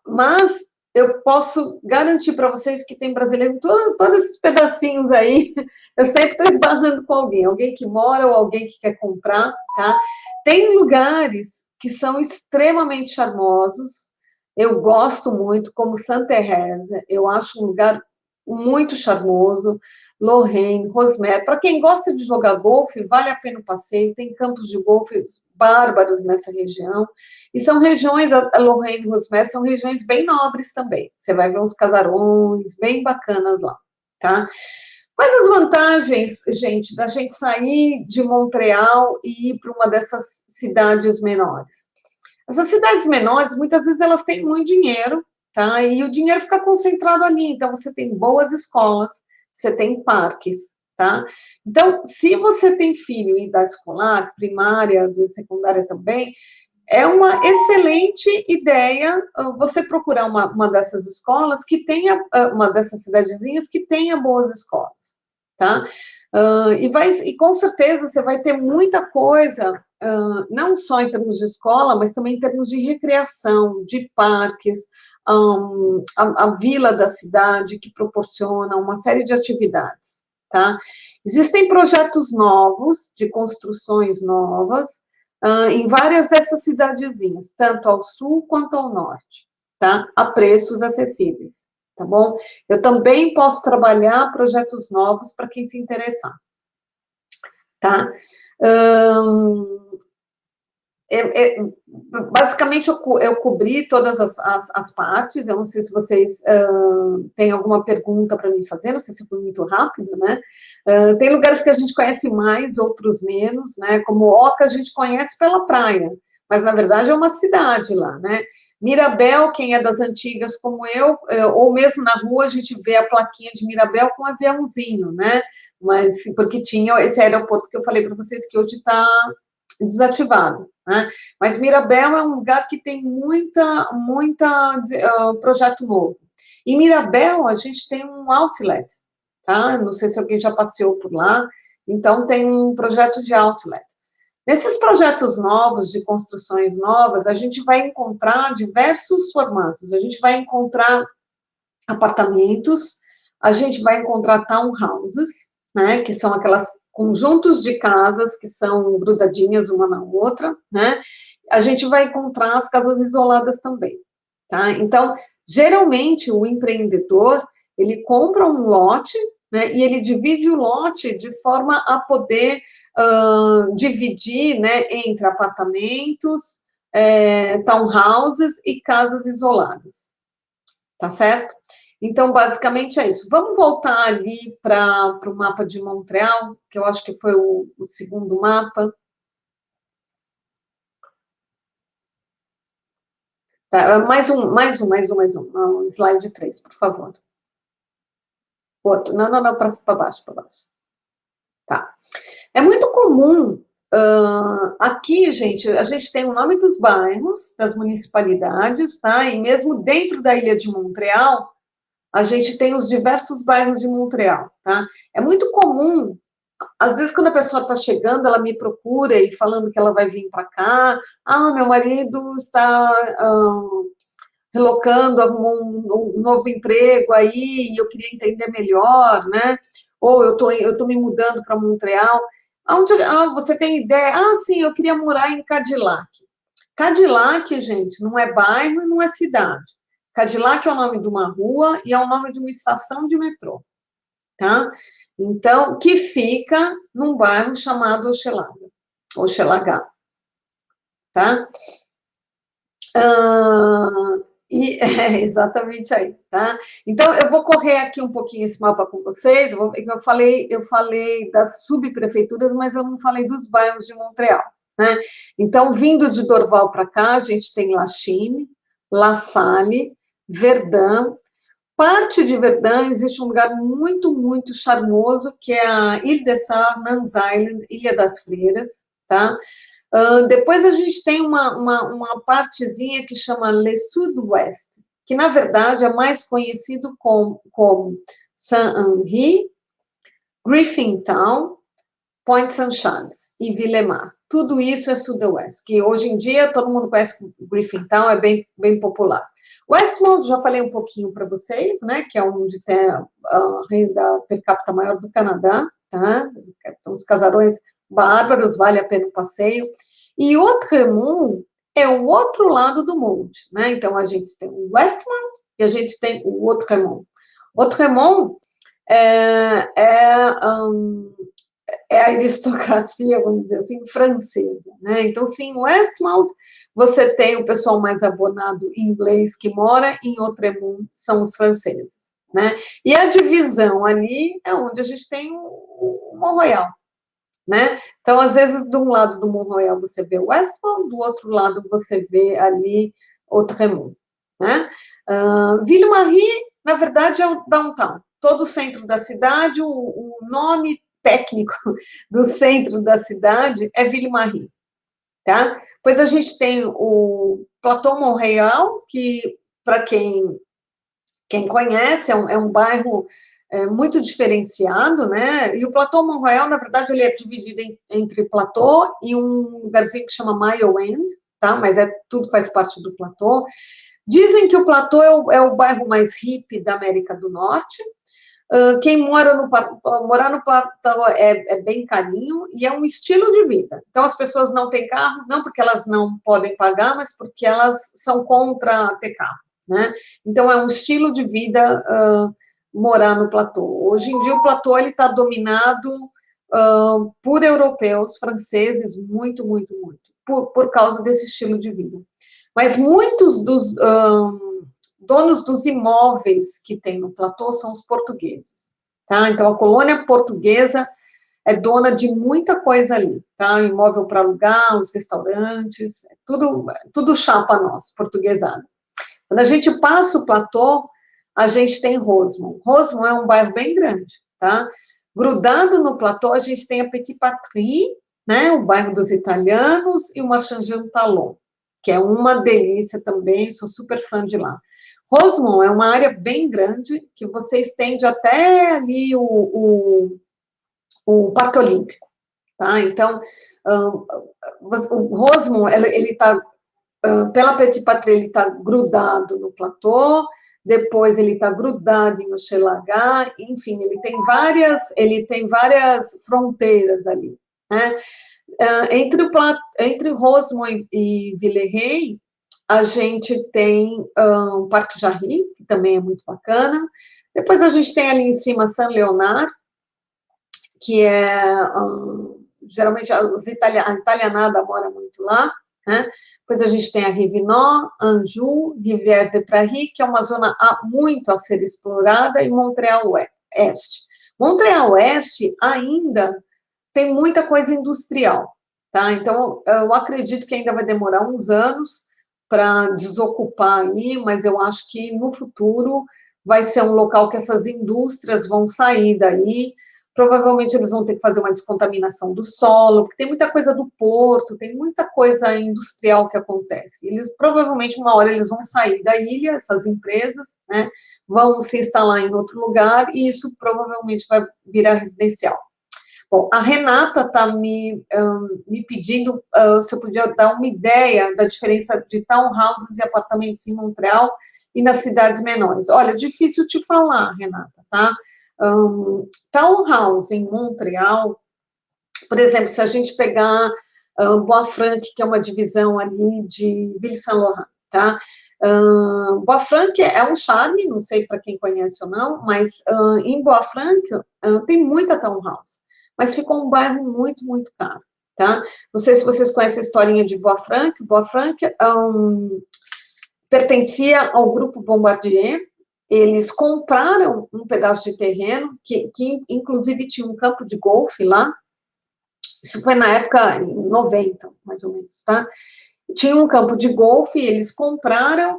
Mas eu posso garantir para vocês que tem brasileiro em todos esses pedacinhos aí. Eu sempre estou esbarrando com alguém que mora ou alguém que quer comprar, tá? Tem lugares que são extremamente charmosos. Eu gosto muito, como Santa Teresa. Eu acho um lugar muito charmoso. Lorraine, Rosmer. Para quem gosta de jogar golfe, vale a pena o passeio. Tem campos de golfe bárbaros nessa região. E são regiões, a Lorraine e Rosmer, são regiões bem nobres também. Você vai ver uns casarões bem bacanas lá, tá? Quais as vantagens, gente, da gente sair de Montreal e ir para uma dessas cidades menores? Essas cidades menores, muitas vezes, elas têm muito dinheiro, tá? E o dinheiro fica concentrado ali. Então, você tem boas escolas, você tem parques, tá? Então, se você tem filho em idade escolar, primária, às vezes secundária também, é uma excelente ideia você procurar uma dessas escolas que tenha, uma dessas cidadezinhas que tenha boas escolas, tá? E com certeza você vai ter muita coisa, não só em termos de escola, mas também em termos de recreação, de parques, a vila da cidade que proporciona uma série de atividades, tá? Existem projetos novos, de construções novas, em várias dessas cidadezinhas, tanto ao sul quanto ao norte, tá? A preços acessíveis, tá bom? Eu também posso trabalhar projetos novos para quem se interessar, tá? Basicamente, eu cobri todas as partes. Eu não sei se vocês têm alguma pergunta para me fazer, não sei se foi muito rápido, né? Tem lugares que a gente conhece mais, outros menos, né? Como Oca, a gente conhece pela praia, mas, na verdade, é uma cidade lá, né? Mirabel, quem é das antigas como eu, ou mesmo na rua, a gente vê a plaquinha de Mirabel com um aviãozinho, né? Mas, porque tinha esse aeroporto que eu falei para vocês que hoje está desativado, né? Mas Mirabel é um lugar que tem muita projeto novo. Em Mirabel, a gente tem um outlet, tá? Não sei se alguém já passeou por lá, então tem um projeto de outlet. Nesses projetos novos, de construções novas, a gente vai encontrar diversos formatos. A gente vai encontrar apartamentos, a gente vai encontrar townhouses, né, que são aquelas conjuntos de casas que são grudadinhas uma na outra, né? A gente vai encontrar as casas isoladas também, tá? Então, geralmente, o empreendedor, ele compra um lote, né, e ele divide o lote de forma a poder dividir, né, entre apartamentos, townhouses e casas isoladas, tá certo? Então, basicamente é isso. Vamos voltar ali para o mapa de Montreal, que eu acho que foi o segundo mapa. Tá, mais um slide 3, por favor. Outro, não, para baixo, para baixo. Tá. É muito comum, aqui, gente, a gente tem o nome dos bairros, das municipalidades, tá? E mesmo dentro da ilha de Montreal, a gente tem os diversos bairros de Montreal, tá? É muito comum, às vezes quando a pessoa está chegando, ela me procura e falando que ela vai vir para cá, meu marido está relocando, arrumou um novo emprego aí, e eu queria entender melhor, né? Ou eu tô me mudando para Montreal. Você tem ideia? Sim, eu queria morar em Cadillac. Cadillac, gente, não é bairro e não é cidade. Cadillac é o nome de uma rua e é o nome de uma estação de metrô, tá? Então, que fica num bairro chamado Hochelaga, tá? Exatamente aí, tá? Então, eu vou correr aqui um pouquinho esse mapa com vocês. Eu falei das subprefeituras, mas eu não falei dos bairros de Montreal, né? Então, vindo de Dorval para cá, a gente tem Lachine, La Salle, Verdun. Parte de Verdun existe um lugar muito, muito charmoso, que é a Ile de Sar, Nuns Island, Ilha das Freiras, tá? Depois a gente tem uma partezinha que chama Le Sud-Ouest, que na verdade é mais conhecido como Saint-Henri, Griffintown, Point Saint-Charles e Villemar. Tudo isso é Sud-Ouest, que hoje em dia todo mundo conhece Griffintown, é bem, bem popular. Westmount, já falei um pouquinho para vocês, né, que é onde tem a renda per capita maior do Canadá, tá? Então, os casarões bárbaros, vale a pena o passeio. E Outremont é o outro lado do monte, né? Então, a gente tem o Westmount e a gente tem o Outremont. Outremont é a aristocracia, vamos dizer assim, francesa, né? Então, sim, em Westmount, você tem o pessoal mais abonado inglês que mora, em Outremont são os franceses, né? E a divisão ali é onde a gente tem o Mont-Royal, né? Então, às vezes, de um lado do Mont-Royal você vê Westmount, do outro lado você vê ali Outremont, né? Ville-Marie, na verdade, é o downtown. Todo o centro da cidade, o nome técnico do centro da cidade é Ville-Marie, tá? Pois a gente tem o Plateau Mont-Royal, que, para quem conhece, é um bairro muito diferenciado, né? E o Plateau Mont-Royal, na verdade, ele é dividido entre Plateau e um lugarzinho que chama Mile End, tá? Mas tudo faz parte do Plateau. Dizem que o Plateau é o bairro mais hippie da América do Norte. Quem morar no Plateau é bem carinho e é um estilo de vida. Então, as pessoas não têm carro, não porque elas não podem pagar, mas porque elas são contra ter carro, né? Então, é um estilo de vida morar no Plateau. Hoje em dia, o Plateau está dominado por europeus, franceses, muito, muito, muito, por causa desse estilo de vida. Mas muitos dos donos dos imóveis que tem no Plateau são os portugueses, tá? Então, a colônia portuguesa é dona de muita coisa ali, tá? Imóvel para alugar, os restaurantes, tudo chapa nosso, portuguesado. Quando a gente passa o Plateau, a gente tem Rosemont. Rosemont é um bairro bem grande, tá? Grudado no Plateau, a gente tem a Petit Patrie, né? O bairro dos italianos e o Marchand Talon, que é uma delícia também, sou super fã de lá. Rosemont é uma área bem grande, que você estende até ali o Parque Olímpico, tá? Então, o Rosemont, ele está, pela Petit Patrie, ele está grudado no Plateau, depois ele está grudado em Hochelaga, enfim, ele tem várias fronteiras ali, né? Entre Rosemont e Villeray, a gente tem o Parque Jarry, que também é muito bacana. Depois a gente tem ali em cima Saint Leonard, que é, geralmente, a italianada mora muito lá, né? Depois a gente tem a Rive Nord, Anjou, Rivière de Prairie, que é uma zona muito a ser explorada, e Montreal Oeste. Montreal Oeste ainda tem muita coisa industrial, tá? Então, eu acredito que ainda vai demorar uns anos para desocupar aí, mas eu acho que no futuro vai ser um local que essas indústrias vão sair daí. Provavelmente eles vão ter que fazer uma descontaminação do solo, porque tem muita coisa do porto, tem muita coisa industrial que acontece. Eles provavelmente uma hora eles vão sair da ilha, essas empresas, né? Vão se instalar em outro lugar e isso provavelmente vai virar residencial. Bom, a Renata está me pedindo se eu podia dar uma ideia da diferença de townhouses e apartamentos em Montreal e nas cidades menores. Olha, difícil te falar, Renata, tá? Townhouse em Montreal, por exemplo, se a gente pegar Bois-Franc, que é uma divisão ali de Ville-Saint-Laurent, tá? Bois-Franc é um charme, não sei para quem conhece ou não, mas em Bois-Franc tem muita townhouse, mas ficou um bairro muito, muito caro, tá? Não sei se vocês conhecem a historinha de Bois-Franc. Bois-Franc pertencia ao grupo Bombardier. Eles compraram um pedaço de terreno, que inclusive tinha um campo de golfe lá, isso foi na época, em 90, mais ou menos, tá? Tinha um campo de golfe, e eles compraram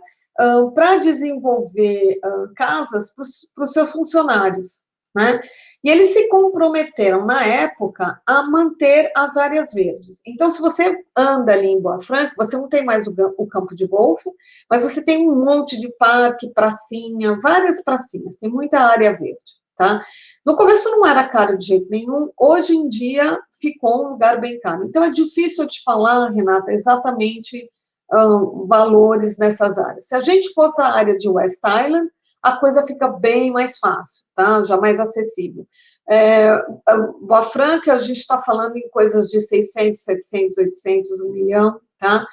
para desenvolver casas para os seus funcionários, né? E eles se comprometeram, na época, a manter as áreas verdes. Então, se você anda ali em Bois-Franc, você não tem mais o campo de golfe, mas você tem um monte de parque, pracinha, várias pracinhas, tem muita área verde, tá? No começo não era caro de jeito nenhum, hoje em dia ficou um lugar bem caro. Então, é difícil eu te falar, Renata, exatamente valores nessas áreas. Se a gente for para a área de West Island, a coisa fica bem mais fácil, tá? Já mais acessível. Bois-Franc, a gente está falando em coisas de 600, 700, 800, 1 milhão, tá?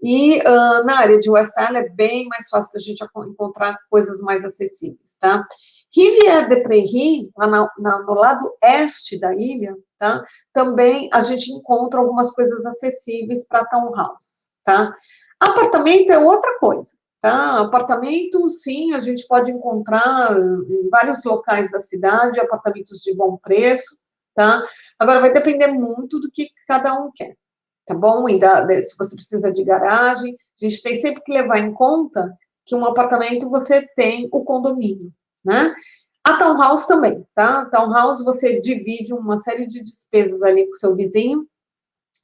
E na área de West Island é bem mais fácil da gente encontrar coisas mais acessíveis, tá? Rivière de Prairie, lá no lado este da ilha, tá? Também a gente encontra algumas coisas acessíveis para townhouse, tá? Apartamento é outra coisa, tá? Apartamento, sim, a gente pode encontrar em vários locais da cidade, apartamentos de bom preço, tá? Agora, vai depender muito do que cada um quer, tá bom? E se você precisa de garagem, a gente tem sempre que levar em conta que um apartamento você tem o condomínio, né? A townhouse também, tá? Townhouse você divide uma série de despesas ali com o seu vizinho,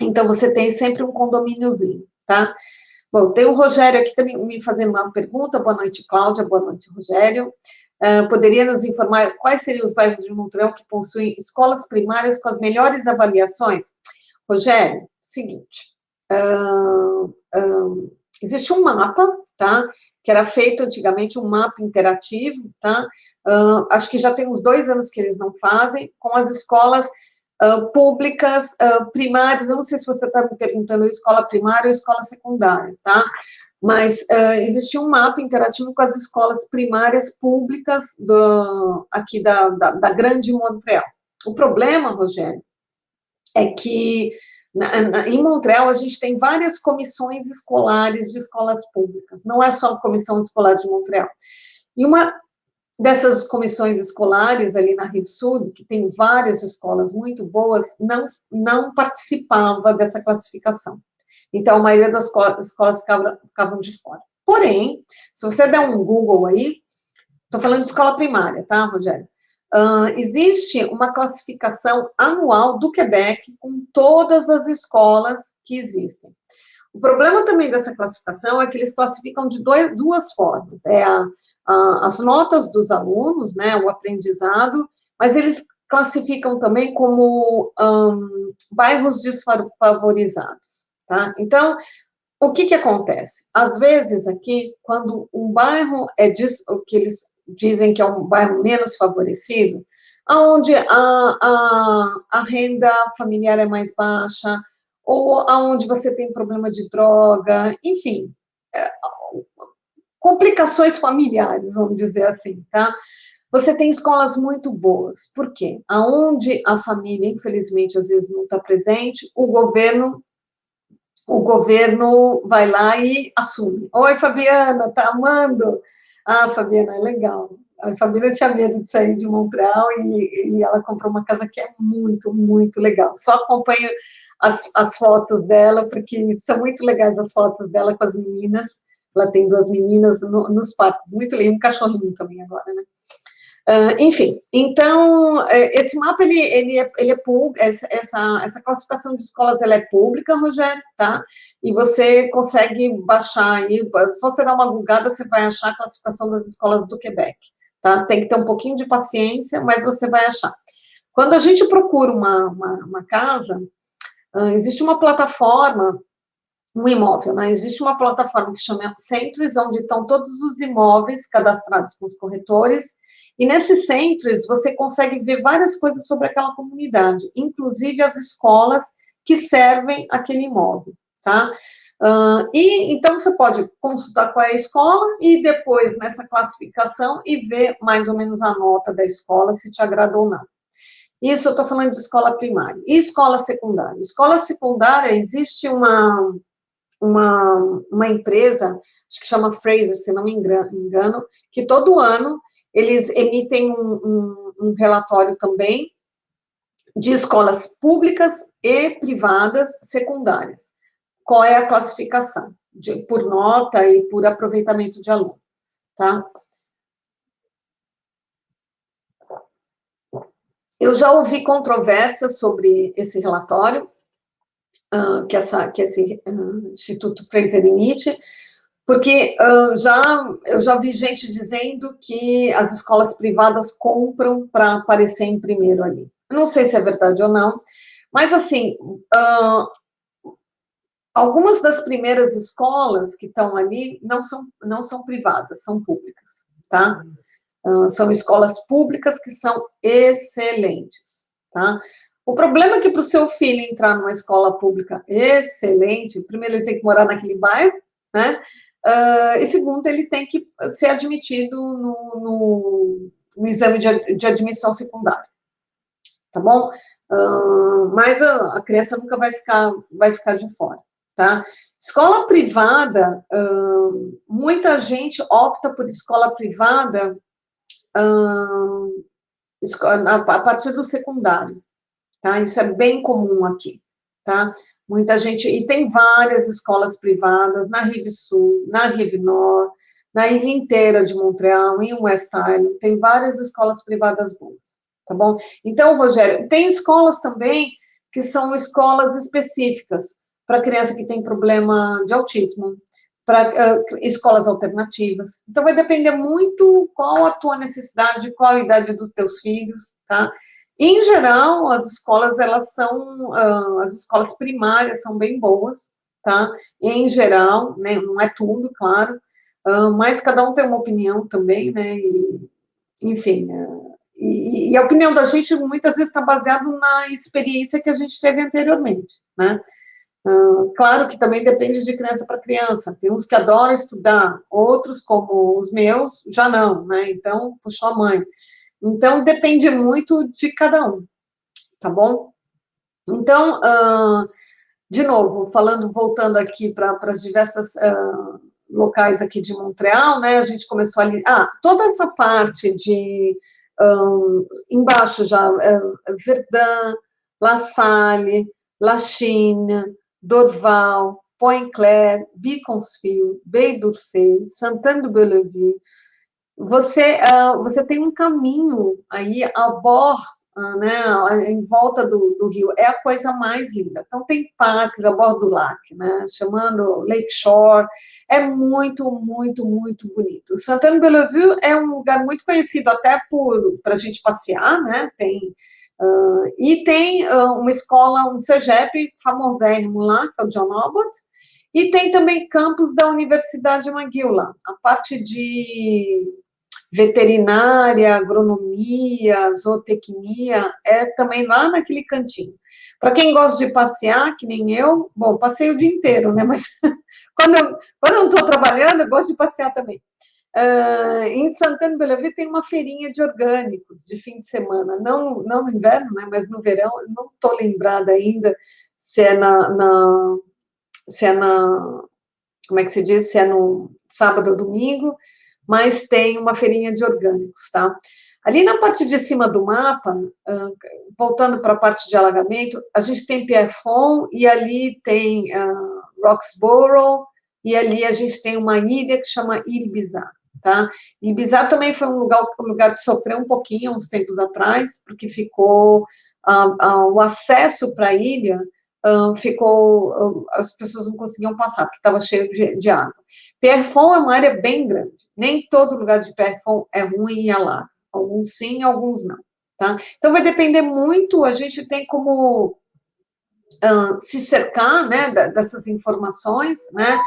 então você tem sempre um condomíniozinho, tá? Bom, tem o Rogério aqui também me fazendo uma pergunta. Boa noite, Cláudia. Boa noite, Rogério. Poderia nos informar quais seriam os bairros de Montreal que possuem escolas primárias com as melhores avaliações? Rogério, seguinte, existe um mapa, tá? Que era feito antigamente, um mapa interativo, tá? Acho que já tem uns 2 anos que eles não fazem, com as escolas públicas primárias. Eu não sei se você está me perguntando escola primária ou escola secundária, tá? Mas existia um mapa interativo com as escolas primárias públicas aqui da Grande Montreal. O problema, Rogério, é que em Montreal a gente tem várias comissões escolares de escolas públicas, não é só a Comissão Escolar de Montreal. E uma dessas comissões escolares ali na Rive-Sud, que tem várias escolas muito boas, não participava dessa classificação. Então, a maioria das escolas ficavam de fora. Porém, se você der um Google aí, estou falando de escola primária, tá, Rogério? Existe uma classificação anual do Quebec com todas as escolas que existem. O problema também dessa classificação é que eles classificam de duas formas. As notas dos alunos, né, o aprendizado, mas eles classificam também como bairros desfavorizados, tá? Então, o que acontece? Às vezes aqui, quando um bairro o que eles dizem que é um bairro menos favorecido, onde a renda familiar é mais baixa, ou aonde você tem problema de droga, enfim, complicações familiares, vamos dizer assim, tá? Você tem escolas muito boas. Por quê? Aonde a família, infelizmente, às vezes não está presente, o governo vai lá e assume. Oi, Fabiana, tá amando? Ah, Fabiana, é legal. A Fabiana tinha medo de sair de Montreal e ela comprou uma casa que é muito, muito legal. Só acompanho as fotos dela, porque são muito legais as fotos dela com as meninas. Ela tem 2 meninas nos parques, muito legal, um cachorrinho também agora, né? Enfim, então, esse mapa, ele é público, essa classificação de escolas, ela é pública, Rogério, tá? E você consegue baixar aí, só você dar uma googada, você vai achar a classificação das escolas do Quebec, tá? Tem que ter um pouquinho de paciência, mas você vai achar. Quando a gente procura uma casa, existe uma plataforma, um imóvel, né? Existe uma plataforma que chama Centros, onde estão todos os imóveis cadastrados com os corretores, e nesses centros você consegue ver várias coisas sobre aquela comunidade, inclusive as escolas que servem aquele imóvel, tá? E então você pode consultar qual é a escola e depois nessa classificação e ver mais ou menos a nota da escola, se te agradou ou não. Isso eu estou falando de escola primária. E escola secundária? Escola secundária, existe uma empresa, acho que chama Fraser, se não me engano, que todo ano eles emitem um relatório também de escolas públicas e privadas secundárias. Qual é a classificação? Por nota e por aproveitamento de aluno, tá? Eu já ouvi controvérsias sobre esse relatório, que esse Instituto Fraser emite, porque eu já vi gente dizendo que as escolas privadas compram para aparecer em primeiro ali. Eu não sei se é verdade ou não, mas assim, algumas das primeiras escolas que estão ali não são privadas, são públicas, tá? São escolas públicas que são excelentes, tá? O problema é que para o seu filho entrar numa escola pública excelente, primeiro ele tem que morar naquele bairro, né? E segundo, ele tem que ser admitido no exame de admissão secundária, tá bom? Mas a criança nunca vai ficar de fora, tá? Escola privada, muita gente opta por escola privada a partir do secundário, tá? Isso é bem comum aqui, tá? Muita gente, e tem várias escolas privadas na Rive Sul, na Rive Nord, na ilha inteira de Montreal, em West Island, tem várias escolas privadas boas, tá bom? Então, Rogério, tem escolas também que são escolas específicas para criança que tem problema de autismo, para escolas alternativas. Então, vai depender muito qual a tua necessidade, qual a idade dos teus filhos, tá? Em geral, as escolas, as escolas primárias são bem boas, tá? Em geral, né, não é tudo, claro, mas cada um tem uma opinião também, né? Enfim, e a opinião da gente muitas vezes está baseada na experiência que a gente teve anteriormente, né? Claro que também depende de criança para criança. Tem uns que adoram estudar, outros, como os meus, já não, né? Então, puxou a mãe. Então, depende muito de cada um, tá bom? Então, de novo, voltando aqui para as diversas locais aqui de Montreal, né? A gente começou ali. Toda essa parte de embaixo já, Verdun, La Salle, Lachine, Dorval, Pointe-Claire, Beaconsfield, Baie-d'Urfé, Sainte-Anne-de-Bellevue. Você tem um caminho aí a bordo, né, em volta do rio, é a coisa mais linda. Então, tem parques a bordo do lac, né, chamando Lake Shore, é muito, muito, muito bonito. Sainte-Anne-de-Bellevue é um lugar muito conhecido até para a gente passear, né, e tem uma escola, um CEGEP famosérrimo lá, que é o John Abbott, E tem também campus da Universidade McGill lá. A parte de veterinária, agronomia, zootecnia, é também lá naquele cantinho. Para quem gosta de passear, que nem eu, bom, passei o dia inteiro, né? Mas quando eu não estou trabalhando, eu gosto de passear também. Em Santana-Bellevue tem uma feirinha de orgânicos de fim de semana, não no inverno, né, mas no verão. Eu não estou lembrada ainda se é como é que se diz, se é no sábado ou domingo, mas tem uma feirinha de orgânicos, tá? Ali na parte de cima do mapa, voltando para a parte de alagamento, a gente tem Pierrefonds e ali tem Roxborough, e ali a gente tem uma ilha que chama Ilha Bizarre, tá? Ilha Bizarre também foi um lugar que sofreu um pouquinho, uns tempos atrás, porque ficou o acesso para a ilha ficou, as pessoas não conseguiam passar, porque estava cheio de água. Pierrefonds é uma área bem grande, nem todo lugar de Pierrefonds é ruim e alaga, alguns sim, alguns não, tá? Então vai depender muito, a gente tem como se cercar, né, dessas informações, né,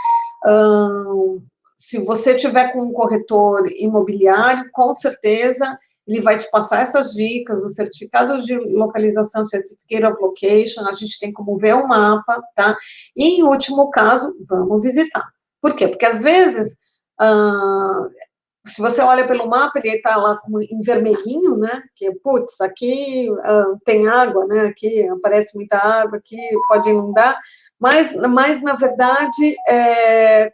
se você tiver com um corretor imobiliário, com certeza ele vai te passar essas dicas, o certificado de localização, Certificate of Location, a gente tem como ver o mapa, tá? E, em último caso, vamos visitar. Por quê? Porque, às vezes, se você olha pelo mapa, ele está lá em vermelhinho, né? Que, putz, aqui tem água, né? Aqui aparece muita água, aqui pode inundar. Mas na verdade,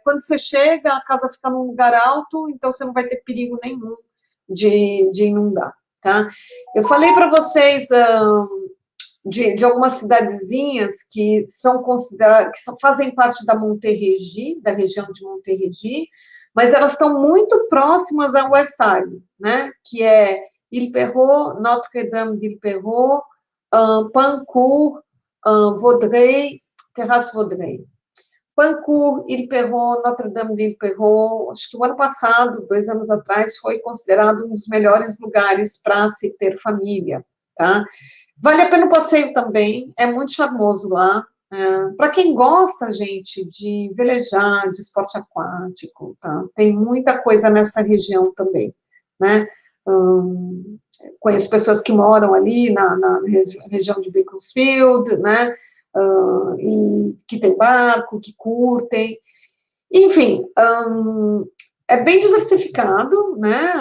quando você chega, a casa fica num lugar alto, então você não vai ter perigo nenhum de inundar, tá? Eu falei para vocês de algumas cidadezinhas que são consideradas, fazem parte da Montérégie, da região de Montérégie, mas elas estão muito próximas a West Island, né? Que é Île-Perrot, Notre-Dame-d'Île-Perrot, Pancourt, Vaudreuil, Terrasse Vaudreuil. Pancourt, Île-Perrot, Notre-Dame-d'Île-Perrot, acho que o ano passado, 2 anos atrás, foi considerado um dos melhores lugares para se ter família, tá? Vale a pena o passeio também, é muito charmoso lá. Para quem gosta, gente, de velejar, de esporte aquático, tá? Tem muita coisa nessa região também, né? Conheço pessoas que moram ali na região de Beaconsfield, né? E que tem barco, que curtem. Enfim, é bem diversificado, né?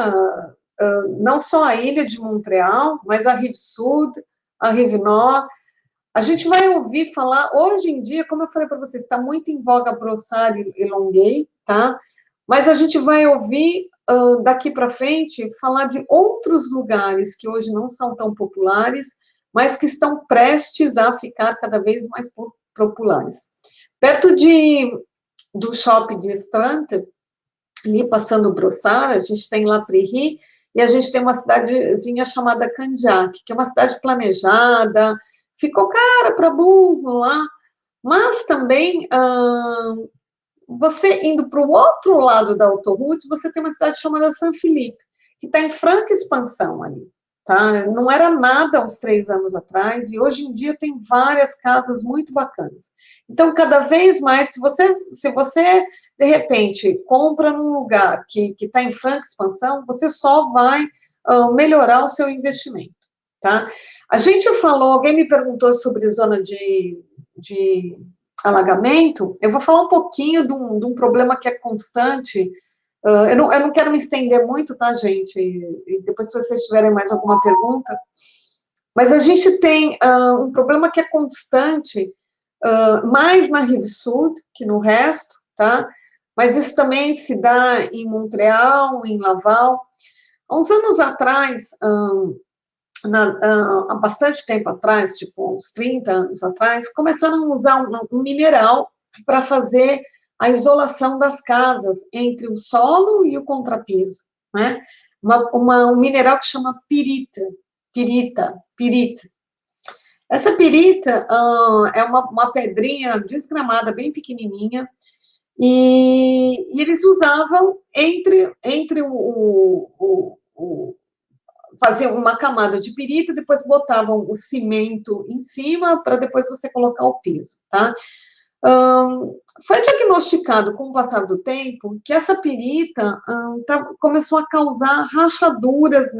Não só a ilha de Montreal, mas a Rive Sud, a Rive Nord. A gente vai ouvir falar, hoje em dia, como eu falei para vocês, está muito em voga Brossard e Longueuil, tá? Mas a gente vai ouvir, daqui para frente, falar de outros lugares que hoje não são tão populares, mas que estão prestes a ficar cada vez mais populares. Perto do shopping de Strand, ali passando Brossard, a gente tem La Prairie, e a gente tem uma cidadezinha chamada Candiac, que é uma cidade planejada, ficou cara para burro lá, mas também, você indo para o outro lado da autoroute, você tem uma cidade chamada Saint-Philippe, que está em franca expansão ali, tá? Não era nada há uns 3 anos atrás, e hoje em dia tem várias casas muito bacanas. Então, cada vez mais, se você de repente, compra num lugar que está em franca expansão, você só vai melhorar o seu investimento, tá? A gente falou, alguém me perguntou sobre zona de alagamento, eu vou falar um pouquinho de um problema que é constante. Eu não quero me estender muito, tá, gente? E depois, se vocês tiverem mais alguma pergunta. Mas a gente tem um problema que é constante, mais na Rive Sud que no resto, tá? Mas isso também se dá em Montreal, em Laval. Há uns anos atrás, há bastante tempo atrás, tipo uns 30 anos atrás, começaram a usar um mineral para fazer a isolação das casas entre o solo e o contrapiso, né? Um mineral que chama pirita. Essa pirita é uma pedrinha desgramada, bem pequenininha, e eles usavam faziam uma camada de pirita, depois botavam o cimento em cima, para depois você colocar o piso, tá? Foi diagnosticado, com o passar do tempo, que essa pirita começou a causar rachaduras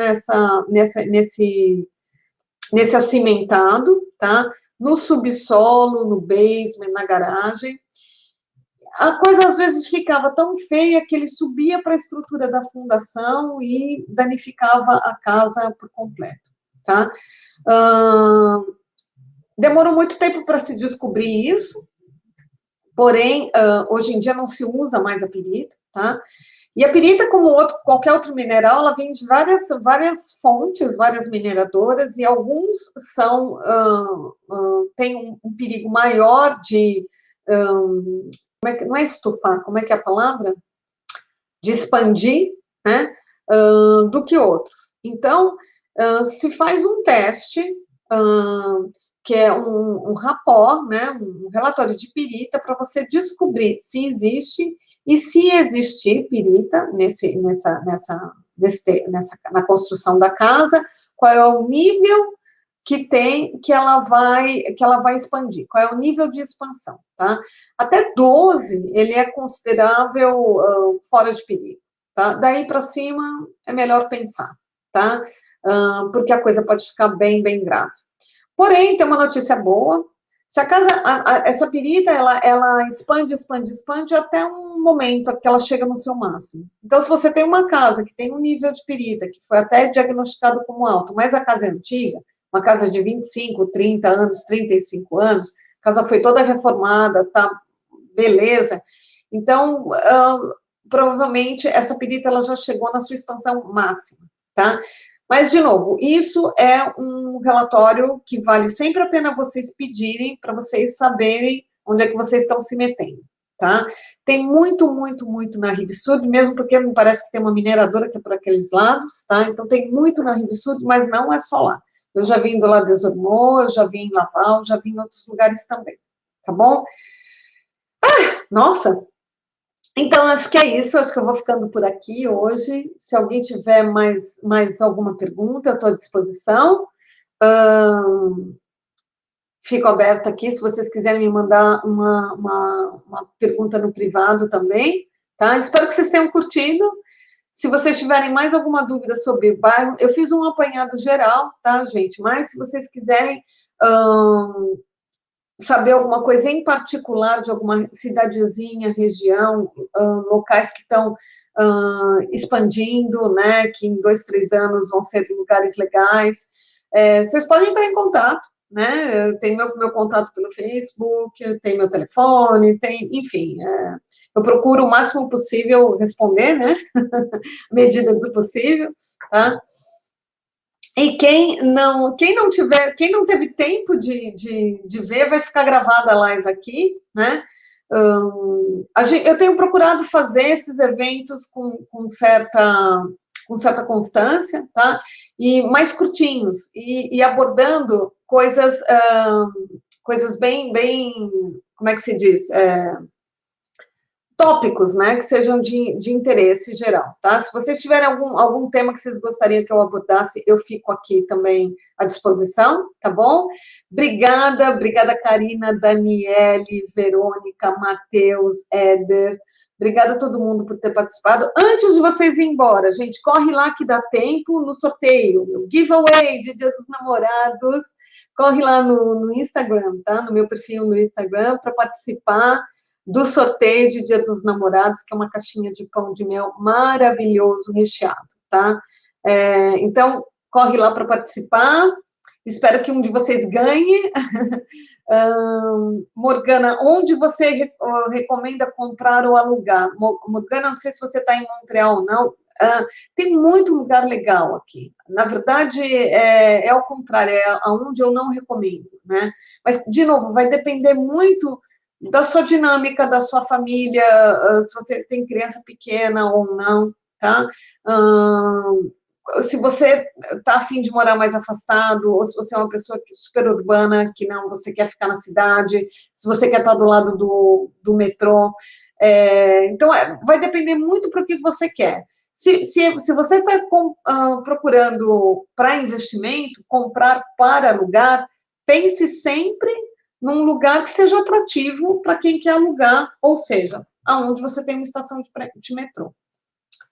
nesse acimentado, tá? No subsolo, no basement, na garagem. A coisa às vezes ficava tão feia que ele subia para a estrutura da fundação e danificava a casa por completo, tá? Demorou muito tempo para se descobrir isso, porém, hoje em dia não se usa mais a pirita, tá? E a pirita, como qualquer outro mineral, ela vem de várias fontes, várias mineradoras, e alguns têm um perigo maior de... não é estufar, como é que é a palavra? De expandir, né? Do que outros. Então, se faz um teste, que é um rapport, né, um relatório de pirita, para você descobrir se existe, e se existir pirita na construção da casa, qual é o nível que ela vai expandir, qual é o nível de expansão, tá? Até 12, ele é considerável fora de perigo, tá? Daí para cima, é melhor pensar, tá? Porque a coisa pode ficar bem, bem grave. Porém, tem uma notícia boa. Se a casa, essa pirita, ela expande até um momento que ela chega no seu máximo. Então, se você tem uma casa que tem um nível de pirita, que foi até diagnosticado como alto, mas a casa é antiga, uma casa de 25, 30 anos, 35 anos, a casa foi toda reformada, tá, beleza. Então, provavelmente, essa pirita, ela já chegou na sua expansão máxima, tá? Mas, de novo, isso é um relatório que vale sempre a pena vocês pedirem, para vocês saberem onde é que vocês estão se metendo, tá? Tem muito, muito, muito na Rivisud, mesmo porque me parece que tem uma mineradora que é por aqueles lados, tá? Então, tem muito na Rivisud, mas não é só lá. Eu já vim do lado de Desormeaux, eu já vim em Laval, já vim em outros lugares também, tá bom? Nossa! Então, acho que é isso, acho que eu vou ficando por aqui hoje. Se alguém tiver mais alguma pergunta, eu estou à disposição. Fico aberta aqui, se vocês quiserem me mandar uma pergunta no privado também, tá? Espero que vocês tenham curtido. Se vocês tiverem mais alguma dúvida sobre o bairro, eu fiz um apanhado geral, tá, gente? Mas se vocês quiserem saber alguma coisa em particular de alguma cidadezinha, região, locais que estão expandindo, né, que em 2, 3 anos vão ser lugares legais, vocês podem entrar em contato, né, tem meu contato pelo Facebook, tem meu telefone, enfim, eu procuro o máximo possível responder, né, medida do possível, tá? E quem não teve tempo de ver, vai ficar gravada a live aqui, né? Eu tenho procurado fazer esses eventos com certa constância, tá? E mais curtinhos, e abordando coisas bem, como é que se diz? Tópicos, né, que sejam de interesse geral, tá? Se vocês tiverem algum tema que vocês gostariam que eu abordasse, eu fico aqui também à disposição, tá bom? Obrigada, Karina, Daniele, Verônica, Matheus, Éder, obrigada a todo mundo por ter participado. Antes de vocês ir embora, gente, corre lá que dá tempo no sorteio, no giveaway de Dia dos Namorados, corre lá no Instagram, tá? No meu perfil no Instagram, para participar do sorteio de Dia dos Namorados, que é uma caixinha de pão de mel maravilhoso, recheado, tá? Então, corre lá para participar, espero que um de vocês ganhe. Morgana, onde você recomenda comprar ou alugar? Morgana, não sei se você está em Montreal ou não, tem muito lugar legal aqui. Na verdade, é ao contrário, é aonde eu não recomendo, né? Mas, de novo, vai depender muito da sua dinâmica, da sua família, se você tem criança pequena ou não, tá? Se você está a fim de morar mais afastado, ou se você é uma pessoa super urbana, que não, você quer ficar na cidade, se você quer estar do lado do metrô. Então, vai depender muito para o que você quer. Se você está procurando para investimento, comprar para alugar, pense sempre num lugar que seja atrativo para quem quer alugar, ou seja, aonde você tem uma estação de metrô.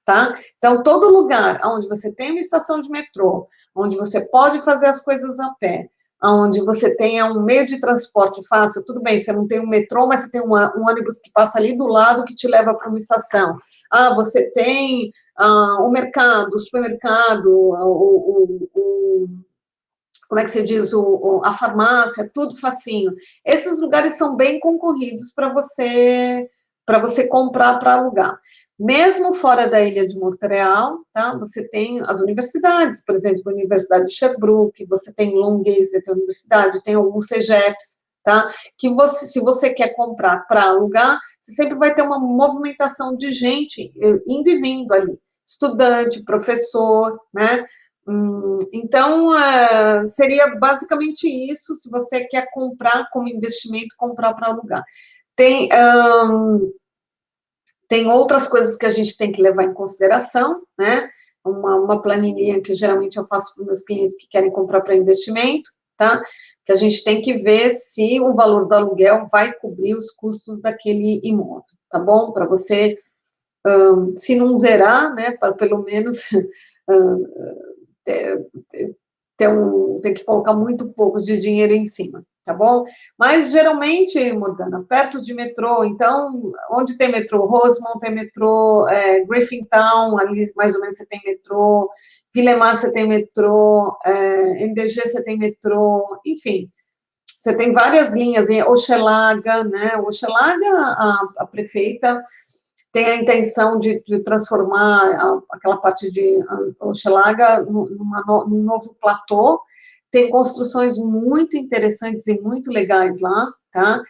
Tá? Então, todo lugar onde você tem uma estação de metrô, onde você pode fazer as coisas a pé, onde você tenha um meio de transporte fácil, tudo bem, você não tem um metrô, mas você tem um ônibus que passa ali do lado que te leva para uma estação. Ah, você tem o mercado, o supermercado, como é que se diz, a farmácia, tudo facinho. Esses lugares são bem concorridos para você comprar para alugar. Mesmo fora da ilha de Montreal, tá? Você tem as universidades, por exemplo, a Universidade de Sherbrooke, você tem Longueuil, você tem a universidade, tem alguns CEGEPs, tá? Que você, se você quer comprar para alugar, você sempre vai ter uma movimentação de gente indo e vindo ali, estudante, professor, né? Então, seria basicamente isso, se você quer comprar como investimento, comprar para alugar. Tem outras coisas que a gente tem que levar em consideração, né? Uma planilha que geralmente eu faço para os meus clientes que querem comprar para investimento, tá? Que a gente tem que ver se o valor do aluguel vai cobrir os custos daquele imóvel, tá bom? Para você, se não zerar, né? Para pelo menos tem que colocar muito pouco de dinheiro em cima, tá bom? Mas, geralmente, Morgana, perto de metrô, então, onde tem metrô? Rosemont tem metrô, Griffintown, ali mais ou menos você tem metrô, Villemar você tem metrô, NDG você tem metrô, enfim, você tem várias linhas, em Hochelaga, né? Hochelaga, a prefeita tem a intenção de transformar aquela parte de Hochelaga num novo platô. Tem construções muito interessantes e muito legais lá, tá?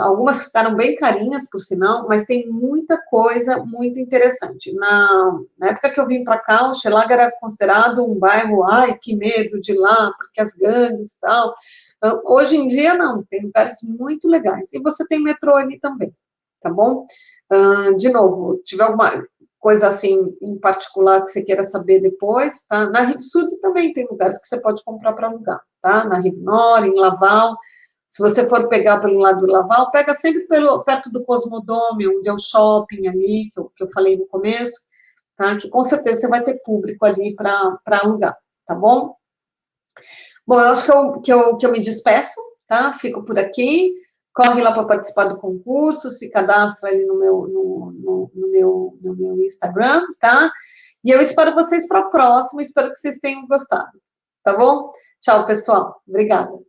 Algumas ficaram bem carinhas, por sinal, mas tem muita coisa muito interessante. Na época que eu vim para cá, o Hochelaga era considerado um bairro, ai, que medo de ir lá, porque as gangues e tal. Hoje em dia, não, tem lugares muito legais. E você tem metrô ali também, tá bom? De novo, tiver alguma coisa assim em particular que você queira saber depois, tá? Na Rive Sud também tem lugares que você pode comprar para alugar, tá? Na Rive Nord, em Laval. Se você for pegar pelo lado do Laval, pega sempre perto do Cosmodome, onde é o shopping ali, que eu falei no começo, tá? Que com certeza você vai ter público ali para alugar, tá bom? Bom, eu acho que eu me despeço, tá? Fico por aqui. Corre lá para participar do concurso, se cadastra ali no meu Instagram, tá? E eu espero vocês para a próxima, espero que vocês tenham gostado, tá bom? Tchau, pessoal. Obrigada.